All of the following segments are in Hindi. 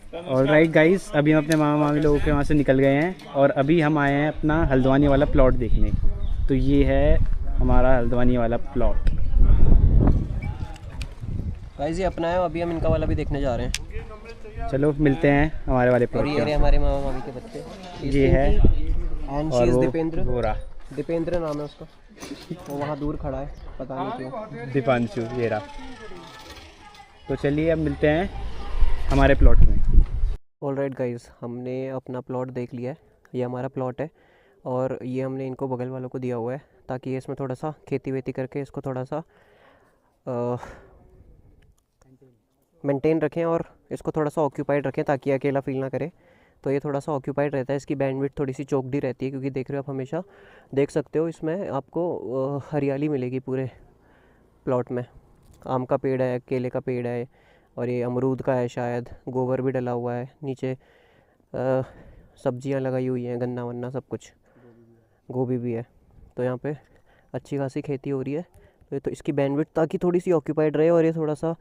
ऑलराइट गाइस, अभी हम अपने मामा मामी लोगों के वहाँ से निकल गए हैं और अभी हम आए हैं अपना हल्द्वानी वाला प्लॉट देखने। तो ये है हमारा हल्द्वानी वाला प्लॉट। गाइस ये अपना है, अभी हम इनका वाला भी देखने जा रहे हैं। चलो मिलते हैं हमारे वाले प्लॉट और ये के। रहे हमारे मामा मामी के बच्चे। ये है एंड शी और इज वो दीपेंद्र। गोरा दीपेंद्र नाम है उसका। वो वहाँ दूर खड़ा है, पता नहीं क्यों। दीपांशु ये रहा। तो चलिए अब मिलते हैं हमारे प्लॉट में। ऑलराइट गाइस, हमने अपना प्लॉट देख लिया है। ये हमारा प्लॉट है और ये हमने इनको बगल वालों को दिया हुआ है ताकि ये इसमें थोड़ा सा खेती वेती करके इसको थोड़ा सा मेंटेन रखें और इसको थोड़ा सा ऑक्यूपाइड रखें ताकि अकेला फील ना करे। तो ये थोड़ा सा ऑक्यूपाइड रहता है, इसकी बैंडविड्थ थोड़ी सी चौकड़ी रहती है क्योंकि देख रहे हो आप, हमेशा देख सकते हो इसमें आपको हरियाली मिलेगी पूरे प्लॉट में। आम का पेड़ है, केले का पेड़ है और ये अमरूद का है शायद। गोबर भी डला हुआ है नीचे, सब्जियां लगाई हुई हैं, गन्ना वन्ना सब कुछ, गोभी भी है। तो यहाँ पे अच्छी खासी खेती हो रही है। तो इसकी बैंडविड्थ ताकि थोड़ी सी ऑक्यूपाइड रहे और ये थोड़ा सा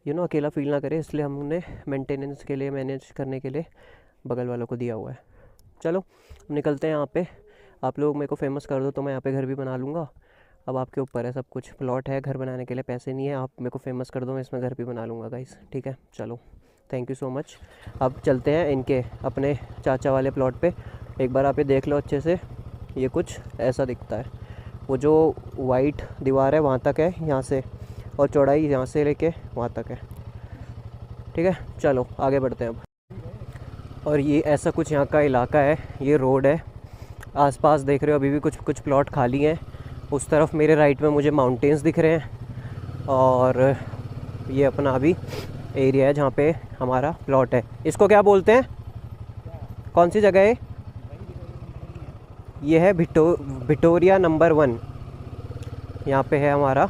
अकेला फील ना करे, इसलिए हमने मेंटेनेंस के लिए, मैनेज करने के लिए बगल वालों को दिया हुआ है। चलो हम निकलते हैं यहाँ पे। आप लोग मेरे को फेमस कर दो तो मैं यहाँ पे घर भी बना लूँगा। अब आपके ऊपर है सब कुछ। प्लॉट है, घर बनाने के लिए पैसे नहीं है, आप मेरे को फेमस कर दो, मैं इसमें घर भी बना लूँगा गाइस। ठीक है, चलो थैंक यू सो मच। अब चलते हैं इनके अपने चाचा वाले प्लॉट पे। एक बार आप ये देख लो अच्छे से। ये कुछ ऐसा दिखता है। वो जो वाइट दीवार है वहाँ तक है यहाँ से, और चौड़ाई यहाँ से लेके वहाँ तक है। ठीक है, चलो आगे बढ़ते हैं अब। और ये ऐसा कुछ यहाँ का इलाका है, ये रोड है। आसपास देख रहे हो अभी भी कुछ प्लॉट खाली हैं। उस तरफ मेरे राइट में मुझे माउंटेन्स दिख रहे हैं और ये अपना अभी एरिया है जहाँ पे हमारा प्लॉट है। इसको क्या बोलते हैं, कौन सी जगह है? ये है भिटोरिया नंबर 1, यहाँ पे है हमारा।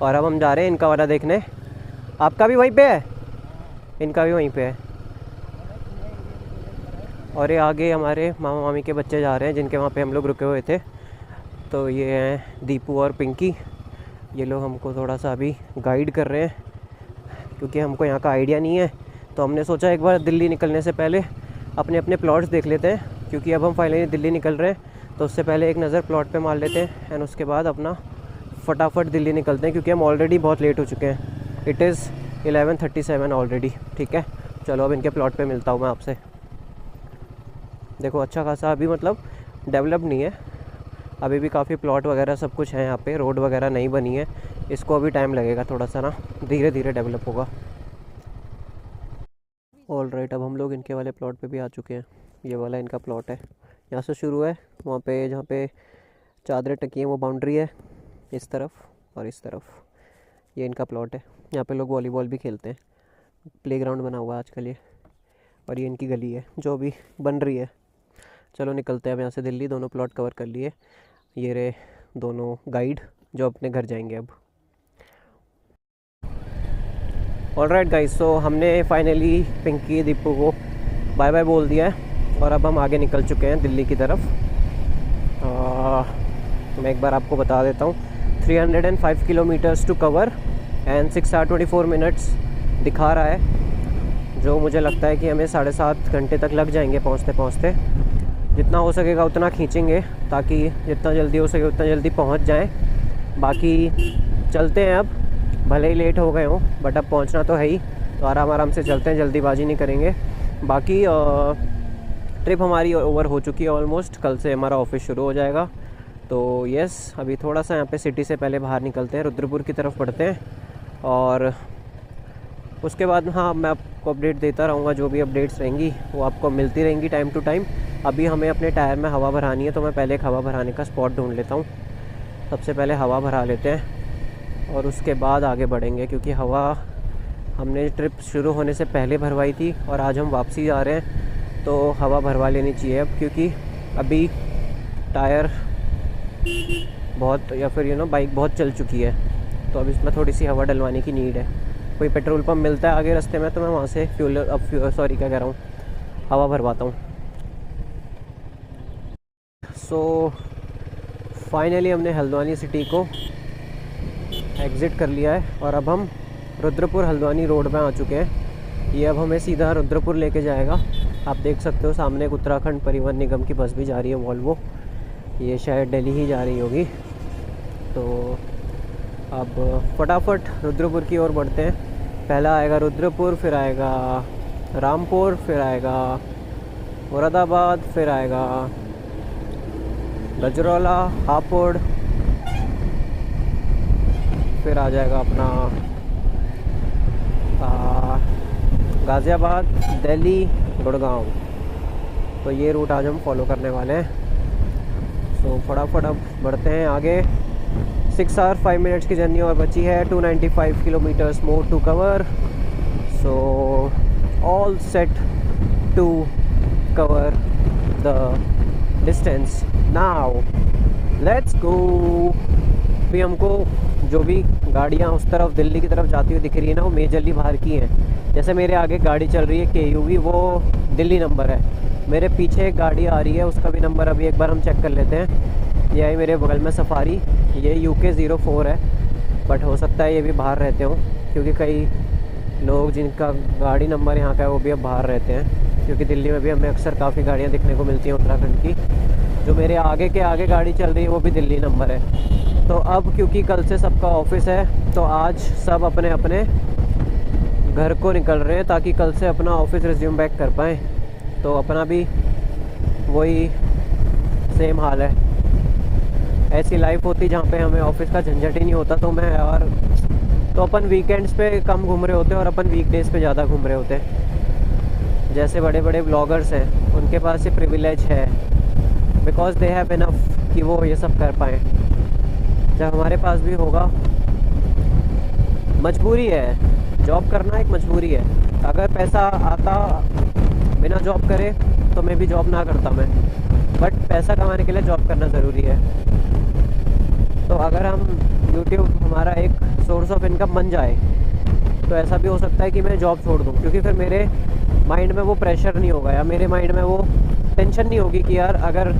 और अब हम जा रहे हैं इनका वाला देखने। आपका भी वहीं पे है? इनका भी वहीं पे है। और ये आगे हमारे मामा मामी के बच्चे जा रहे हैं जिनके वहाँ पे हम लोग रुके हुए थे। तो ये हैं दीपू और पिंकी। ये लोग हमको थोड़ा सा अभी गाइड कर रहे हैं क्योंकि हमको यहाँ का आइडिया नहीं है। तो हमने सोचा एक बार दिल्ली निकलने से पहले अपने अपने प्लॉट्स देख लेते हैं, क्योंकि अब हम फाइनली दिल्ली निकल रहे हैं। तो उससे पहले एक नज़र प्लॉट पे मार लेते हैं एंड उसके बाद अपना फटाफट दिल्ली निकलते हैं क्योंकि हम ऑलरेडी बहुत लेट हो चुके हैं। It is 11:37 already. ठीक है, चलो अब इनके प्लॉट पे मिलता हूँ मैं आपसे। देखो अच्छा खासा अभी मतलब डेवलप नहीं है, अभी भी काफ़ी प्लॉट वगैरह सब कुछ है यहाँ पे। रोड वगैरह नहीं बनी है, इसको अभी टाइम लगेगा थोड़ा सा ना, धीरे धीरे डेवलप होगा। ऑलराइट, अब हम लोग इनके वाले प्लॉट पे भी आ चुके हैं। ये वाला इनका प्लॉट है, यहाँ से शुरू है। वहाँ पे जहाँ पे चादरें टकी हैं वो बाउंड्री है, इस तरफ और इस तरफ। ये इनका प्लॉट है, यहाँ पे लोग वॉलीबॉल भी खेलते हैं। प्लेग्राउंड बना हुआ है आजकल ये। और ये इनकी गली है जो अभी बन रही है। चलो निकलते हैं अब यहाँ से दिल्ली। दोनों प्लॉट कवर कर लिए। ये रहे दोनों गाइड जो अपने घर जाएंगे अब। ऑलराइट गाइस, सो हमने फाइनली पिंकी दीपू को बाय बाय बोल दिया है और अब हम आगे निकल चुके हैं दिल्ली की तरफ। मैं एक बार आपको बता देता हूँ, 305 kilometres to cover and 6 hours 24 minutes दिखा रहा है, जो मुझे लगता है कि हमें 7.5 घंटे तक लग जाएंगे पहुँचते पहुँचते। जितना हो सकेगा उतना खींचेंगे ताकि जितना जल्दी हो सके उतना जल्दी पहुँच जाएं। बाकी चलते हैं, अब भले ही लेट हो गए हों बट अब पहुँचना तो है ही, तो आराम आराम से चलते हैं, जल्दीबाजी नहीं करेंगे। बाकी ट्रिप हमारी ओवर हो चुकी है ऑलमोस्ट। कल से हमारा ऑफिस शुरू हो जाएगा। तो यस, अभी थोड़ा सा यहाँ पे सिटी से पहले बाहर निकलते हैं, रुद्रपुर की तरफ बढ़ते हैं और उसके बाद हाँ मैं आपको अपडेट देता रहूँगा। जो भी अपडेट्स रहेंगी वो आपको मिलती रहेंगी टाइम टू टाइम। अभी हमें अपने टायर में हवा भरानी है, तो मैं पहले एक हवा भराने का स्पॉट ढूंढ लेता हूँ। सबसे पहले हवा भरा लेते हैं और उसके बाद आगे बढ़ेंगे, क्योंकि हवा हमने ट्रिप शुरू होने से पहले भरवाई थी और आज हम वापसी जा रहे हैं, तो हवा भरवा लेनी चाहिए अब, क्योंकि अभी टायर बहुत या फिर बाइक बहुत चल चुकी है। तो अब इसमें थोड़ी सी हवा डलवाने की नीड है। कोई पेट्रोल पंप मिलता है आगे रास्ते में तो मैं वहाँ से हवा भरवाता हूँ। सो फाइनली हमने हल्द्वानी सिटी को एग्ज़िट कर लिया है और अब हम रुद्रपुर हल्द्वानी रोड पे आ चुके हैं। ये अब हमें सीधा रुद्रपुर लेके जाएगा। आप देख सकते हो सामने एक उत्तराखंड परिवहन निगम की बस भी जा रही है, वॉल्वो। ये शायद दिल्ली ही जा रही होगी। तो अब फटाफट रुद्रपुर की ओर बढ़ते हैं। पहला आएगा रुद्रपुर, फिर आएगा रामपुर, फिर आएगा मुरादाबाद, फिर आएगा गजरौला, हापुड़, फिर आ जाएगा अपना गाज़ियाबाद, दिल्ली, गुड़गांव। तो ये रूट आज हम फॉलो करने वाले हैं। सो फटाफट अब बढ़ते हैं आगे। 6 आवर 5 मिनट्स की जर्नी और बची है। 295 kilometres more to cover. So all set to cover the distance. Now let's go. अभी हमको जो भी गाड़ियाँ उस तरफ दिल्ली की तरफ जाती हुई दिख रही है ना, वो मेजरली बाहर की हैं। जैसे मेरे आगे गाड़ी चल रही है KUV, वो दिल्ली नंबर है। मेरे पीछे एक गाड़ी आ रही है, उसका भी नंबर अभी एक बार हम चेक कर लेते हैं। ये आई मेरे बगल में सफारी, ये UK 04 है, बट हो सकता है ये भी बाहर रहते हों, क्योंकि कई लोग जिनका गाड़ी नंबर यहाँ का है वो भी अब बाहर रहते हैं। क्योंकि दिल्ली में भी हमें अक्सर काफ़ी गाड़ियाँ दिखने को मिलती हैं उत्तराखंड की। जो मेरे आगे के आगे गाड़ी चल रही है वो भी दिल्ली नंबर है। तो अब क्योंकि कल से सबका ऑफिस है, तो आज सब अपने अपने घर को निकल रहे हैं ताकि कल से अपना ऑफिस रिज्यूम बैक कर पाएँ। तो अपना भी वही सेम हाल है। ऐसी लाइफ होती जहाँ पे हमें ऑफिस का झंझट ही नहीं होता, तो मैं यार तो अपन वीकेंड्स पे कम घूम रहे होते हैं और अपन वीकडेज़ पे ज़्यादा घूम रहे होते हैं। जैसे बड़े बड़े ब्लॉगर्स हैं, उनके पास ये प्रिविलेज है बिकॉज दे हैव इनफ कि वो ये सब कर पाएँ। जब हमारे पास भी होगा, मजबूरी है, जॉब करना एक मजबूरी है। अगर पैसा आता बिना जॉब करे तो मैं भी जॉब ना करता मैं, बट पैसा कमाने के लिए जॉब करना ज़रूरी है। तो अगर हम YouTube हमारा एक सोर्स ऑफ इनकम बन जाए, तो ऐसा भी हो सकता है कि मैं जॉब छोड़ दूँ, क्योंकि फिर मेरे माइंड में वो प्रेशर नहीं होगा या मेरे माइंड में वो टेंशन नहीं होगी कि यार अगर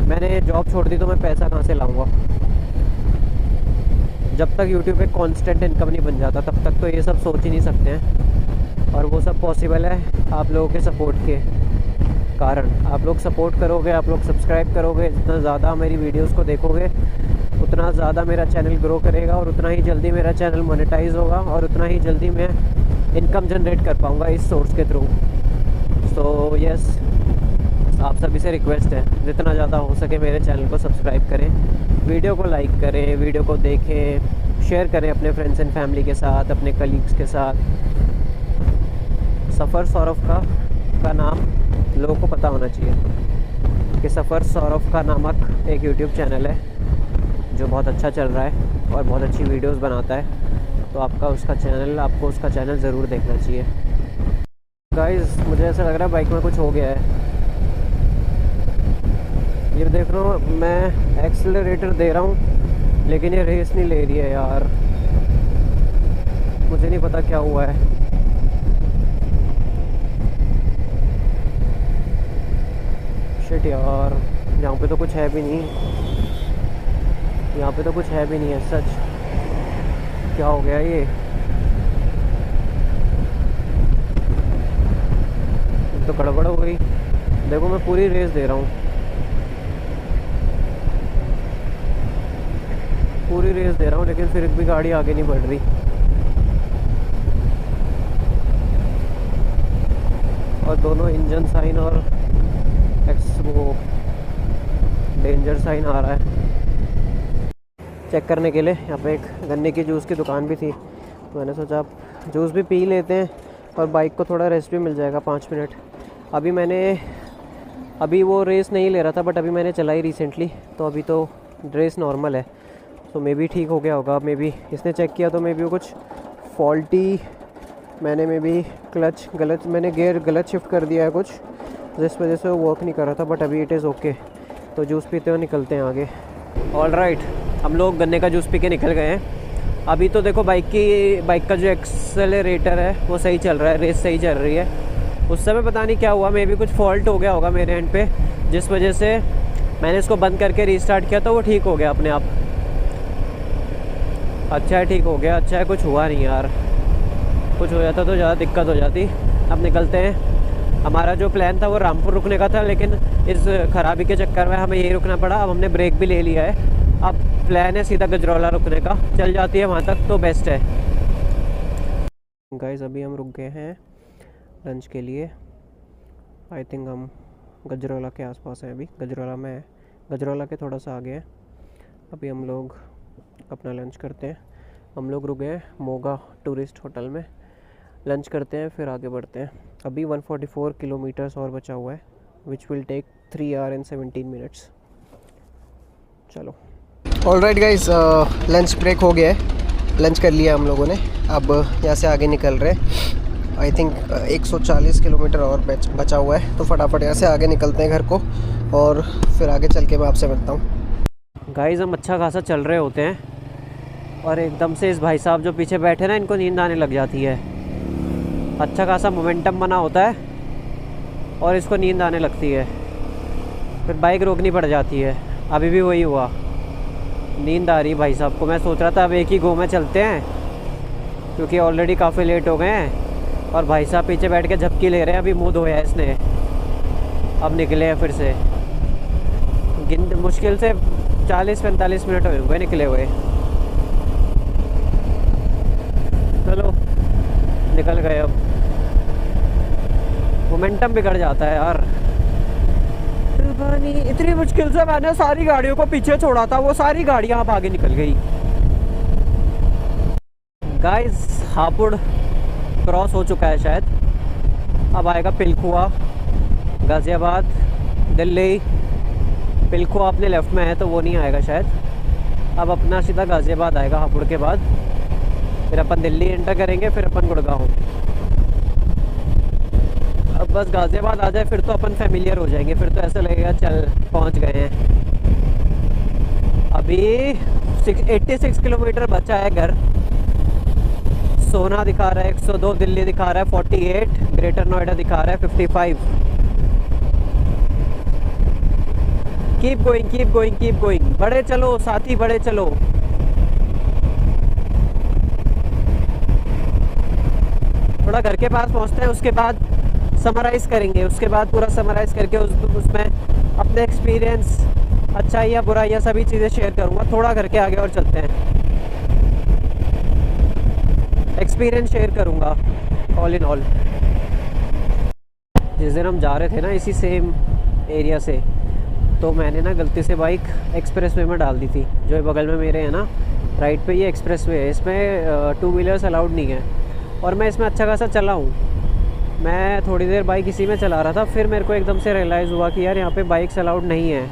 मैंने जॉब छोड़ दी तो मैं पैसा कहाँ से लाऊंगा। जब तक YouTube एक कांस्टेंट इनकम नहीं बन जाता, तब तक तो ये सब सोच ही नहीं सकते हैं। और वो सब पॉसिबल है आप लोगों के सपोर्ट के कारण। आप लोग सपोर्ट करोगे, आप लोग सब्सक्राइब करोगे, जितना ज़्यादा मेरी वीडियोस को देखोगे उतना ज़्यादा मेरा चैनल ग्रो करेगा और उतना ही जल्दी मेरा चैनल मोनेटाइज होगा और उतना ही जल्दी मैं इनकम जनरेट कर पाऊँगा इस सोर्स के थ्रू। सो यस, आप सभी से रिक्वेस्ट है जितना ज़्यादा हो सके मेरे चैनल को सब्सक्राइब करें, वीडियो को लाइक करें, वीडियो को देखें, शेयर करें अपने फ्रेंड्स एंड फैमिली के साथ, अपने कलीग्स के साथ। सफ़र सौरभ का नाम लोगों को पता होना चाहिए कि सफ़र सौरभ का नामक एक YouTube चैनल है जो बहुत अच्छा चल रहा है और बहुत अच्छी वीडियोस बनाता है। तो आपको उसका चैनल ज़रूर देखना चाहिए। गाइस, मुझे ऐसा लग रहा है बाइक में कुछ हो गया है। ये देख रहा हूँ मैं एक्सेलरेटर दे रहा हूँ, लेकिन ये रेस नहीं ले रही है यार। मुझे नहीं पता क्या हुआ है। शिट यार, यहाँ पे तो कुछ है भी नहीं, यहाँ पे तो कुछ है भी नहीं है सच। क्या हो गया ये तो गड़बड़ हो गई। देखो मैं पूरी रेस दे रहा हूँ, पूरी रेस दे रहा हूँ, लेकिन फिर भी गाड़ी आगे नहीं बढ़ रही। और दोनों इंजन साइन और वो डेंजर साइन आ रहा है। चेक करने के लिए यहाँ पे एक गन्ने की जूस की दुकान भी थी, तो मैंने सोचा आप जूस भी पी लेते हैं और बाइक को थोड़ा रेस्ट भी मिल जाएगा 5 मिनट। अभी वो रेस नहीं ले रहा था, बट अभी मैंने चलाई रिसेंटली, तो अभी तो रेस नॉर्मल है। तो मे बी ठीक हो गया होगा। मे बी इसने चेक किया तो मे बी वो कुछ फॉल्टी, मैंने मे बी क्लच गलत, मैंने गियर गलत शिफ्ट कर दिया है कुछ, जिस वजह से वो वर्क नहीं कर रहा था। बट अभी इट इज़ ओके। तो जूस पीते हुए निकलते हैं आगे। ऑल राइट, हम लोग गन्ने का जूस पी के निकल गए हैं। अभी तो देखो बाइक का जो एक्सेलरेटर है वो सही चल रहा है, रेस सही चल रही है। उस समय पता नहीं क्या हुआ, मे बी कुछ फॉल्ट हो गया होगा मेरे एंड पे, जिस वजह से मैंने इसको बंद करके रीस्टार्ट किया तो वो ठीक हो गया अपने आप। अच्छा है, ठीक हो गया, अच्छा है, कुछ हुआ नहीं यार। कुछ हो जाता तो ज़्यादा दिक्कत हो जाती। अब निकलते हैं। हमारा जो प्लान था वो रामपुर रुकने का था, लेकिन इस खराबी के चक्कर में हमें यही रुकना पड़ा। अब हमने ब्रेक भी ले लिया है। अब प्लान है सीधा गजरौला रुकने का, चल जाती है वहाँ तक तो बेस्ट है। गाइस अभी हम रुक गए हैं लंच के लिए। आई थिंक हम गजरौला के आसपास हैं। अभी गजरौला के थोड़ा सा आगे हैं। अभी हम लोग अपना लंच करते हैं। हम लोग रुके हैं मोगा टूरिस्ट होटल में, लंच करते हैं फिर आगे बढ़ते हैं। अभी 144 किलोमीटर्स और बचा हुआ है, which will take 3 hour and 17 minutes. चलो ऑलराइट गाइस, लंच ब्रेक हो गया है, लंच कर लिया हम लोगों ने। अब यहाँ से आगे निकल रहे हैं। आई थिंक 140 किलोमीटर और बचा हुआ है, तो फटाफट यहाँ से आगे निकलते हैं घर को, और फिर आगे चल के मैं आपसे मिलता हूँ। गाइस हम अच्छा खासा चल रहे होते हैं और एकदम से इस भाई साहब जो पीछे बैठे ना, इनको नींद आने लग जाती है। अच्छा खासा मोमेंटम बना होता है और इसको नींद आने लगती है, फिर बाइक रोकनी पड़ जाती है। अभी भी वही हुआ, नींद आ रही भाई साहब को। मैं सोच रहा था अब एक ही गो में चलते हैं, क्योंकि ऑलरेडी काफ़ी लेट हो गए हैं। और भाई साहब पीछे बैठ के झपकी ले रहे हैं। अभी मुँह धोया इसने, अब निकले हैं फिर से। मुश्किल से 40-45 मिनट हुए निकले हुए। चलो निकल गए। अब मोमेंटम बिगड़ जाता है यार। इतनी मुश्किल से मैंने सारी गाड़ियों को पीछे छोड़ा था, वो सारी गाड़ियां अब आगे निकल गई। गाइस हापुड़ क्रॉस हो चुका है शायद। अब आएगा पिलखुआ, गाज़ियाबाद, दिल्ली। पिलखुआ अपने लेफ़्ट में है तो वो नहीं आएगा शायद। अब अपना सीधा गाज़ियाबाद आएगा हापुड़ के बाद, फिर अपन दिल्ली एंटर करेंगे, फिर अपन गुड़गांव। अब बस गाज़ियाबाद आ जाए फिर तो अपन फेमिलियर हो जाएंगे, फिर तो ऐसा लगेगा चल पहुंच गए हैं। अभी 86 किलोमीटर बचा है घर। सोना दिखा रहा है 102, दिल्ली दिखा रहा है 48, ग्रेटर नोएडा दिखा रहा है 55। Keep going keep going keep going. बड़े चलो साथी, बड़े चलो। थोड़ा घर के पास पहुंचते हैं, उसके बाद समराइज़ करेंगे। उसके बाद पूरा समराइज़ करके उसमें अपने एक्सपीरियंस, अच्छाई या बुराई सभी चीज़ें शेयर करूँगा। थोड़ा घर के आगे और चलते हैं, एक्सपीरियंस शेयर करूँगा ऑल इन ऑल। जिस दिन हम जा रहे थे ना इसी सेम एरिया से, तो मैंने ना गलती से बाइक एक्सप्रेस वे में डाल दी थी। जो बगल में मेरे है ना राइट पे, ये एक्सप्रेस वे है, इसमें 2 व्हीलर्स अलाउड नहीं है। और मैं इसमें अच्छा खासा चला हूँ। मैं थोड़ी देर बाइक इसी में चला रहा था, फिर मेरे को एकदम से रियलाइज़ हुआ कि यार यहाँ पे बाइक्स अलाउड नहीं है।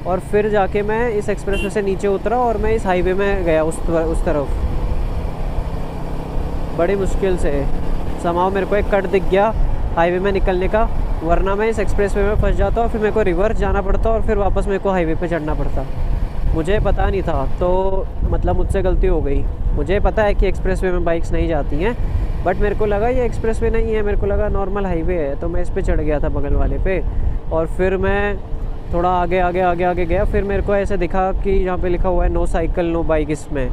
और फिर जाके मैं इस एक्सप्रेस वे से नीचे उतरा और मैं इस हाईवे में गया उस तरफ। बड़ी मुश्किल से समाओ मेरे को एक कट दिख गया हाईवे में निकलने का, वरना मैं इस एक्सप्रेस वे में फंस जाता और फिर मेरे को रिवर्स जाना पड़ता और फिर वापस मेरे को हाईवे पे चढ़ना पड़ता। मुझे पता नहीं था, तो मतलब मुझसे गलती हो गई। मुझे पता है कि एक्सप्रेस वे में बाइक्स नहीं जाती हैं, बट मेरे को लगा ये एक्सप्रेस वे नहीं है, मेरे को लगा नॉर्मल हाईवे है, तो मैं इस पे चढ़ गया था बगल वाले पे। और फिर मैं थोड़ा आगे गया, फिर मेरे को ऐसे दिखा कि यहाँ पे लिखा हुआ है नो साइकिल नो बाइक इसमें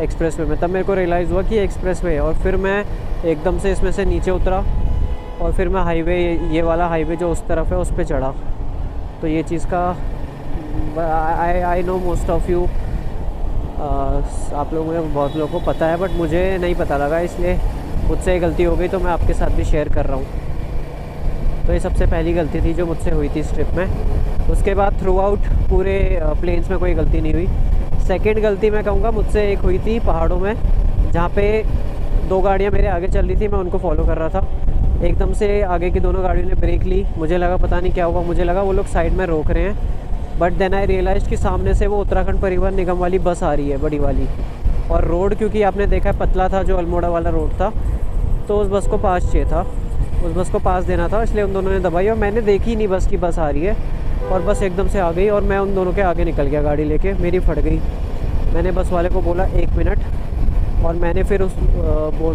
एक्सप्रेस वे में। तब मेरे को रियलाइज़ हुआ कि एक्सप्रेस वे है, और फिर मैं एकदम से इसमें से नीचे उतरा और फिर मैं हाईवे, ये वाला हाईवे जो उस तरफ है उस पर चढ़ा। तो ये चीज़ का I know most of you, आप लोगों में बहुत लोगों को पता है, बट मुझे नहीं पता लगा, इसलिए मुझसे गलती हो गई तो मैं आपके साथ भी शेयर कर रहा हूँ। तो ये सबसे पहली गलती थी जो मुझसे हुई थी इस ट्रिप में। उसके बाद थ्रू आउट पूरे प्लेन्स में कोई गलती नहीं हुई। सेकंड गलती मैं कहूँगा मुझसे एक हुई थी पहाड़ों में, जहाँ पे 2 गाड़ियाँ मेरे आगे चल रही थी, मैं उनको फॉलो कर रहा था। एकदम से आगे की दोनों गाड़ियों ने ब्रेक ली। मुझे लगा पता नहीं क्या हुआ, मुझे लगा वो लोग साइड में रोक रहे हैं, बट देन आई रियलाइज़ कि सामने से वो उत्तराखंड परिवहन निगम वाली बस आ रही है, बड़ी वाली। और रोड क्योंकि आपने देखा है पतला था, जो अल्मोड़ा वाला रोड था, तो उस बस को पास चाहिए था, उस बस को पास देना था, इसलिए उन दोनों ने दबाई। और मैंने देखी नहीं बस की बस आ रही है, और बस एकदम से आ गई और मैं उन दोनों के आगे निकल गया गाड़ी लेके। मेरी फट गई। मैंने बस वाले को बोला 1 मिनट, और मैंने फिर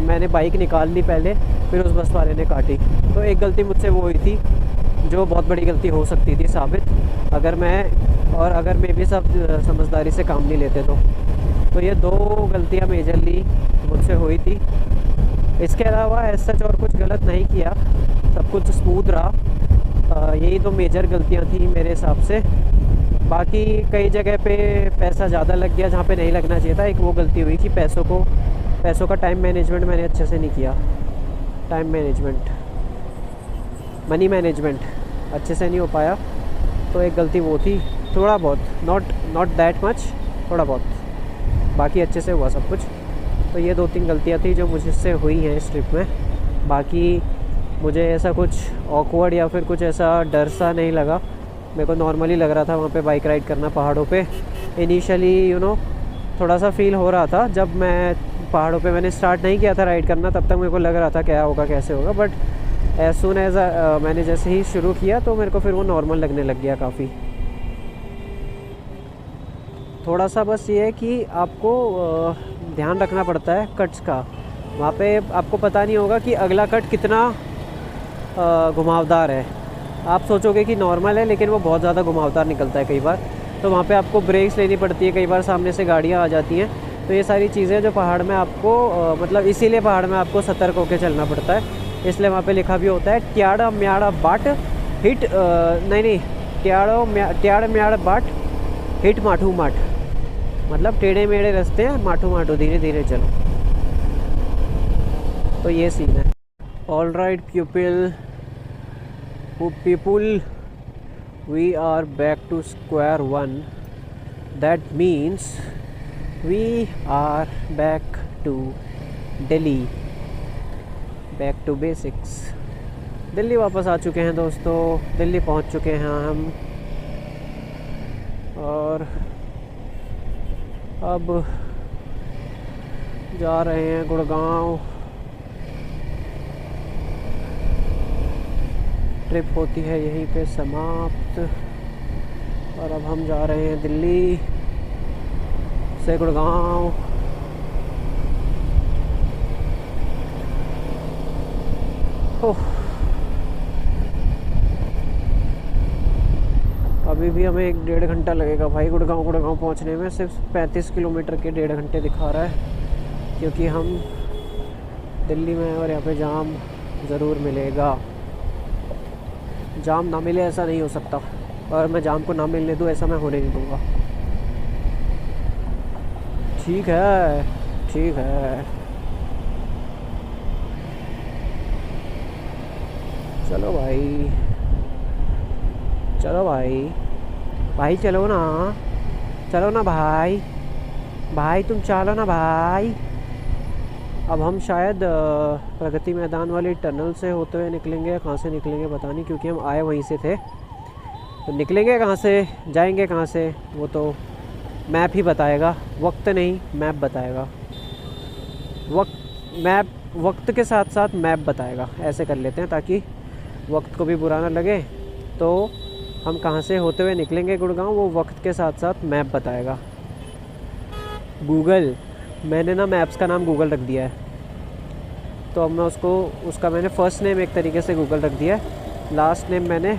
मैंने बाइक निकाल ली पहले, फिर उस बस वाले ने काटी। तो एक गलती मुझसे वो हुई थी जो बहुत बड़ी गलती हो सकती थी साबित, अगर मैं भी सब समझदारी से काम नहीं लेते तो ये 2 गलतियाँ मेजरली मुझसे हुई थी। इसके अलावा ऐसा सच और कुछ गलत नहीं किया, सब कुछ स्मूथ रहा। यही तो मेजर गलतियाँ थी मेरे हिसाब से। बाकी कई जगह पे पैसा ज़्यादा लग गया जहाँ पे नहीं लगना चाहिए था। एक वो गलती हुई कि पैसों का टाइम मैनेजमेंट मैंने अच्छे से नहीं किया। टाइम मैनेजमेंट, मनी मैनेजमेंट अच्छे से नहीं हो पाया, तो एक गलती वो थी। थोड़ा बहुत, नॉट दैट मच, थोड़ा बहुत, बाकी अच्छे से हुआ सब कुछ। तो ये 2-3 गलतियाँ थी जो मुझसे हुई हैं इस ट्रिप में। बाकी मुझे ऐसा कुछ ऑकवर्ड या फिर कुछ ऐसा डर सा नहीं लगा। मेरे को नॉर्मली लग रहा था वहाँ पे बाइक राइड करना पहाड़ों पे। इनिशियली थोड़ा सा फील हो रहा था जब मैं पहाड़ों पे मैंने स्टार्ट नहीं किया था राइड करना, तब तक मेरे को लग रहा था क्या होगा कैसे होगा। बट एज सुन एज मैंने जैसे ही शुरू किया तो मेरे को फिर वो नॉर्मल लगने लग गया काफ़ी। थोड़ा सा बस ये है कि आपको ध्यान रखना पड़ता है कट्स का। वहाँ पे आपको पता नहीं होगा कि अगला कट कितना घुमावदार है। आप सोचोगे कि नॉर्मल है, लेकिन वो बहुत ज़्यादा घुमावदार निकलता है कई बार। तो वहाँ पे आपको ब्रेक्स लेनी पड़ती है, कई बार सामने से गाड़ियाँ आ जाती हैं। तो ये सारी चीज़ें जो पहाड़ में आपको मतलब इसीलिए पहाड़ में आपको सतर्क होकर चलना पड़ता है। इसलिए वहाँ पे लिखा भी होता है ट्याड़ा म्याड़ा बाट हिट ट्याड़ म्याड़ बाट हिट माठू माठ, मतलब टेढ़े मेढ़े रास्ते हैं, माठू माठू धीरे धीरे चलो। तो ये सीन है। All right people, we are back to square one. That means we are back to Delhi, back to basics. Delhi वापस आ चुके हैं दोस्तों, दिल्ली पहुंच चुके हैं हम। और अब जा रहे हैं गुड़गांव। ट्रिप होती है यहीं पे समाप्त। और अब हम जा रहे हैं दिल्ली से गुड़गांव। अभी भी हमें 1-1.5 घंटा लगेगा भाई गुड़गांव पहुंचने में। सिर्फ 35 किलोमीटर के 1.5 घंटे दिखा रहा है, क्योंकि हम दिल्ली में और यहाँ पे जाम ज़रूर मिलेगा। जाम ना मिले ऐसा नहीं हो सकता, और मैं जाम को ना मिलने दूँ ऐसा मैं होने नहीं दूँगा। ठीक है, ठीक है, चलो भाई, चलो भाई, भाई चलो ना भाई तुम चलो ना भाई। अब हम शायद प्रगति मैदान वाली टनल से होते हुए निकलेंगे, कहाँ से निकलेंगे पता नहीं, क्योंकि हम आए वहीं से थे। तो निकलेंगे कहाँ से, जाएंगे कहाँ से, वो तो मैप ही बताएगा। वक्त नहीं, मैप बताएगा। वक्त के साथ साथ मैप बताएगा। ऐसे कर लेते हैं ताकि वक्त को भी बुरा ना लगे। तो हम कहाँ से होते हुए निकलेंगे गुड़गांव, वो वक्त के साथ साथ मैप बताएगा। गूगल, मैंने ना मैप्स का नाम गूगल रख दिया है। तो अब मैं उसका मैंने फ़र्स्ट नेम एक तरीके से गूगल रख दिया है, लास्ट नेम मैंने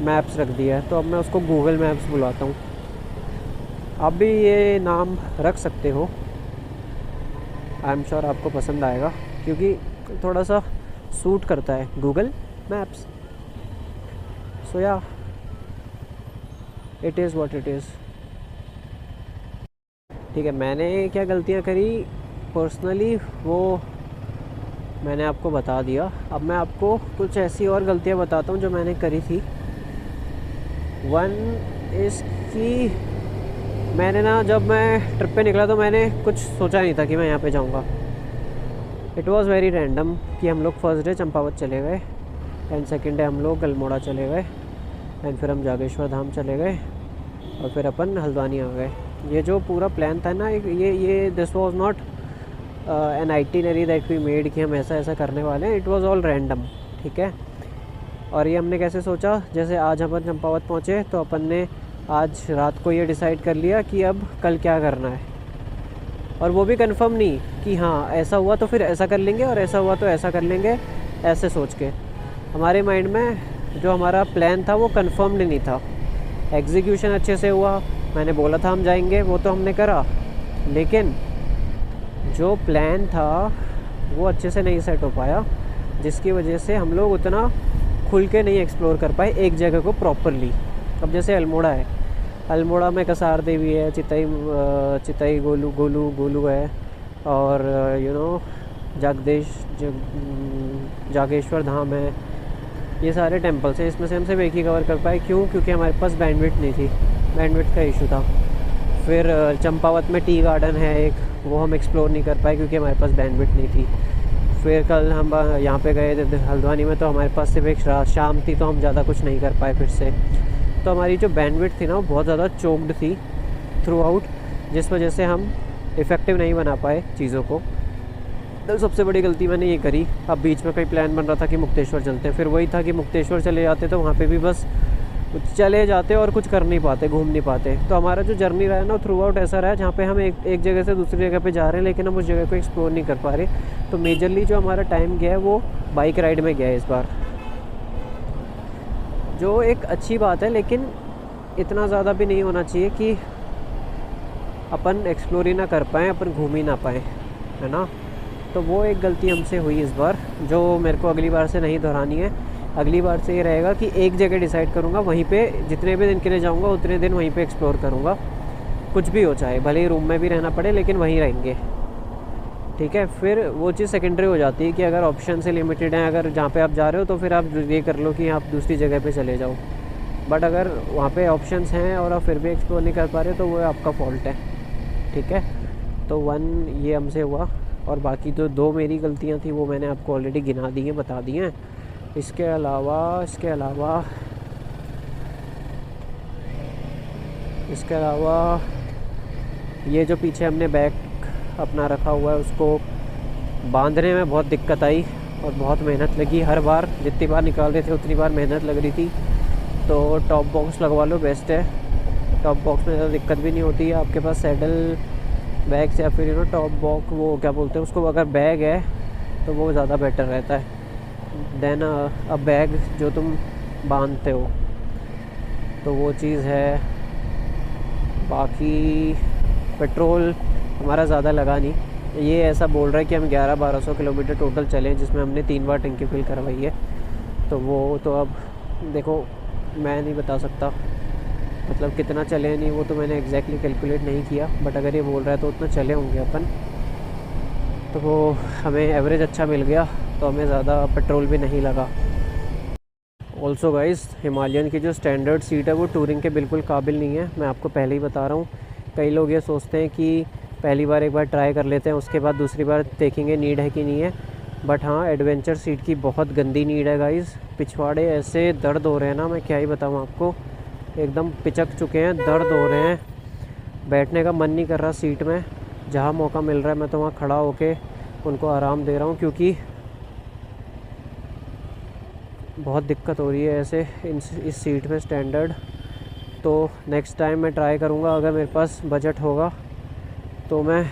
मैप्स रख दिया है। तो अब मैं उसको गूगल मैप्स बुलाता हूँ। आप भी ये नाम रख सकते हो, आई एम श्योर आपको पसंद आएगा, क्योंकि थोड़ा सा सूट करता है Google Maps. So yeah it is what it is. ठीक है, मैंने क्या गलतियाँ करी पर्सनली वो मैंने आपको बता दिया। अब मैं आपको कुछ ऐसी और गलतियाँ बताता हूँ जो मैंने करी थी। वन इस कि मैंने ना, जब मैं ट्रिप पे निकला तो मैंने कुछ सोचा नहीं था कि मैं यहाँ पे जाऊँगा। इट वाज़ वेरी रैंडम कि हम लोग फर्स्ट डे चंपावत चले गए, एंड सेकेंड डे हम लोग अल्मोड़ा चले गए, एंड फिर हम जागेश्वर धाम चले गए, और फिर अपन हल्द्वानी आ गए। ये जो पूरा प्लान था ना, ये this was not an itinerary that we made कि हम ऐसा करने वाले हैं। इट वाज ऑल रैंडम, ठीक है। और ये हमने कैसे सोचा, जैसे आज अपन चंपावत पहुँचे तो अपन ने आज रात को ये डिसाइड कर लिया कि अब कल क्या करना है, और वो भी कंफर्म नहीं कि हाँ ऐसा हुआ तो फिर ऐसा कर लेंगे और ऐसा हुआ तो ऐसा कर लेंगे। ऐसे सोच के हमारे माइंड में जो हमारा प्लान था वो कंफर्म नहीं था। एग्जीक्यूशन अच्छे से हुआ, मैंने बोला था हम जाएंगे, वो तो हमने करा, लेकिन जो प्लान था वो अच्छे से नहीं सेट हो पाया, जिसकी वजह से हम लोग उतना खुल के नहीं एक्सप्लोर कर पाए एक जगह को प्रॉपरली। अब जैसे अल्मोड़ा है, अल्मोड़ा में कसार देवी है, चितई गोलू है, और जागेश्वर धाम है। ये सारे टेम्पल्स हैं, इसमें से हम सिर्फ एक ही कवर कर पाए। क्यों? क्योंकि हमारे पास बैंडविड्थ नहीं थी, बैंडविड्थ का इशू था। फिर चंपावत में टी गार्डन है एक, वो हम एक्सप्लोर नहीं कर पाए क्योंकि हमारे पास बैंडविड्थ नहीं थी। फिर कल हम यहाँ पे गए थे हल्द्वानी में, तो हमारे पास सिर्फ एक शाम थी, तो हम ज़्यादा कुछ नहीं कर पाए फिर से। तो हमारी जो बैंडविड्थ थी ना, वो बहुत ज़्यादा चोक्ड थी थ्रू आउट, जिस वजह से हम इफ़ेक्टिव नहीं बना पाए चीज़ों को। तो सबसे बड़ी गलती मैंने ये करी। अब बीच में कोई प्लान बन रहा था कि मुक्तेश्वर चलते हैं, फिर वही था कि मुक्तेश्वर चले जाते तो वहाँ पे भी बस चले जाते और कुछ कर नहीं पाते, घूम नहीं पाते। तो हमारा जो जर्नी रहा है ना, थ्रू आउट ऐसा रहा जहाँ पे हम एक जगह से दूसरी जगह पे जा रहे हैं, लेकिन हम उस जगह को एक्सप्लोर नहीं कर पा रहे। तो मेजरली जो हमारा टाइम गया है वो बाइक राइड में गया है इस बार, जो एक अच्छी बात है, लेकिन इतना ज़्यादा भी नहीं होना चाहिए कि अपन एक्सप्लोर ही ना कर पाएँ, अपन घूम ही ना पाएँ, है ना। तो वो एक गलती हमसे हुई इस बार, जो मेरे को अगली बार से नहीं दोहरानी है। अगली बार से ये रहेगा कि एक जगह डिसाइड करूँगा, वहीं पे जितने भी दिन के लिए जाऊँगा उतने दिन वहीं पे एक्सप्लोर करूँगा, कुछ भी हो, चाहे भले ही रूम में भी रहना पड़े, लेकिन वहीं रहेंगे, ठीक है। फिर वो चीज़ सेकेंडरी हो जाती है कि अगर ऑप्शन से लिमिटेड हैं, अगर जहाँ पे आप जा रहे हो तो फिर आप ये कर लो कि आप दूसरी जगह पे चले जाओ। बट अगर वहाँ पे ऑप्शंस हैं और आप फिर भी एक्सप्लोर नहीं कर पा रहे, तो वो आपका फॉल्ट है, ठीक है। तो 1 ये हमसे हुआ, और बाकी जो 2 मेरी गलतियाँ थी वो मैंने आपको ऑलरेडी गिना दी हैं, बता दी हैं। इसके अलावा ये जो पीछे हमने बैग अपना रखा हुआ है, उसको बांधने में बहुत दिक्कत आई और बहुत मेहनत लगी। हर बार जितनी बार निकाल रहे थे उतनी बार मेहनत लग रही थी। तो टॉप बॉक्स लगवा लो, बेस्ट है। टॉप बॉक्स में ज़्यादा दिक्कत भी नहीं होती है। आपके पास सैडल बैग्स या फिर टॉप बॉक्स, वो क्या बोलते हैं उसको, अगर बैग है तो वो ज़्यादा बेटर रहता है देन अ बैग जो तुम बांधते हो। तो वो चीज़ है। बाकी पेट्रोल हमारा ज़्यादा लगा नहीं। ये ऐसा बोल रहा है कि हम 1100-1200 किलोमीटर टोटल चले, जिसमें हमने 3 बार टंकी फिल करवाई है। तो वो तो अब देखो, मैं नहीं बता सकता मतलब कितना चले नहीं, वो तो मैंने एग्जैक्टली कैलकुलेट नहीं किया। बट अगर ये बोल रहा है तो उतना चले होंगे अपन। तो वो हमें एवरेज अच्छा मिल गया, तो हमें ज़्यादा पेट्रोल भी नहीं लगा। ऑल्सो गाइस, हिमालयन की जो स्टैंडर्ड सीट है वो टूरिंग के बिल्कुल काबिल नहीं है, मैं आपको पहले ही बता रहा हूँ। कई लोग ये सोचते हैं कि पहली बार एक बार ट्राई कर लेते हैं, उसके बाद दूसरी बार देखेंगे नीड है कि नहीं है। बट हाँ, एडवेंचर सीट की बहुत गंदी नीड है गाइस। पिछवाड़े ऐसे दर्द हो रहे हैं ना, मैं क्या ही बताऊँ आपको, एकदम पिचक चुके हैं, दर्द हो रहे हैं, बैठने का मन नहीं कर रहा सीट में। जहाँ मौका मिल रहा है मैं तो वहाँ खड़ा होके उनको आराम दे रहा हूँ, क्योंकि बहुत दिक्कत हो रही है ऐसे इस सीट में स्टैंडर्ड। तो नेक्स्ट टाइम मैं ट्राई करूँगा, अगर मेरे पास बजट होगा तो मैं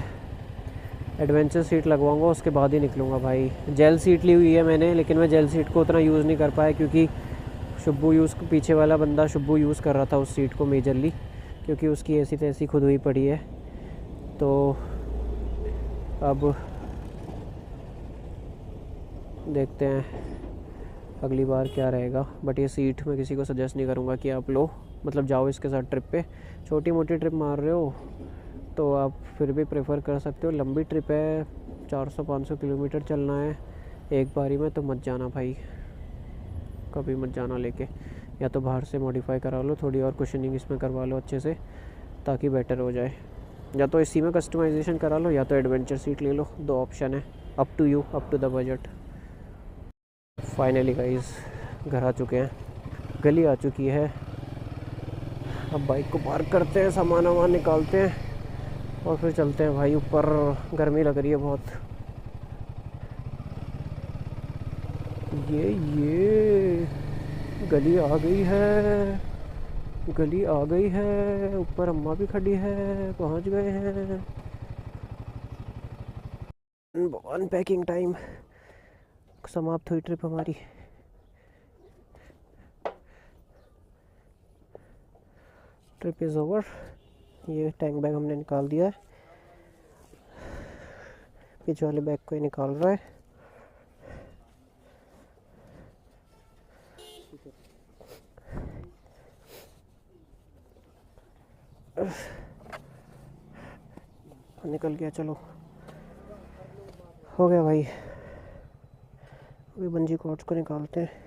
एडवेंचर सीट लगवाऊँगा, उसके बाद ही निकलूँगा भाई। जेल सीट ली हुई है मैंने, लेकिन मैं जेल सीट को उतना यूज़ नहीं कर पाया, क्योंकि पीछे वाला बंदा शुब्बू यूज़ कर रहा था उस सीट को मेजरली, क्योंकि उसकी ऐसी तैसी खुद हुई पड़ी है। तो अब देखते हैं अगली बार क्या रहेगा। बट ये सीट मैं किसी को सजेस्ट नहीं करूँगा कि आप लो, मतलब जाओ इसके साथ ट्रिप पे। छोटी मोटी ट्रिप मार रहे हो तो आप फिर भी प्रेफर कर सकते हो। लंबी ट्रिप है, 400-500 किलोमीटर चलना है एक बारी में, तो मत जाना भाई, कभी मत जाना लेके। या तो बाहर से मॉडिफाई करा लो, थोड़ी और कुशनिंग इसमें करवा लो अच्छे से, ताकि बेटर हो जाए। या तो इसी में कस्टमाइजेशन करा लो, या तो एडवेंचर सीट ले लो, 2 ऑप्शन है, up to you, up to the budget. Finally guys घर आ चुके हैं, गली आ चुकी है। अब बाइक को पार्क करते हैं, सामान वामान निकालते हैं और फिर चलते हैं भाई ऊपर। गर्मी लग रही है बहुत। ये गली आ गई है, गली आ गई है। ऊपर अम्मा भी खड़ी है, पहुंच गए हैं। अनपैकिंग टाइम समाप्त हुई ट्रिप हमारी। Trip is over. ये टैंक बैग हमने निकाल दिया है। पीछे वाले बैग को ही निकाल रहा है। निकल गया, चलो हो गया भाई। अभी बंजी कॉर्ड्स को निकालते हैं।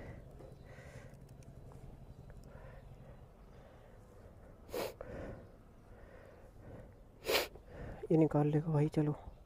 ये निकाल लेगा भाई, चलो।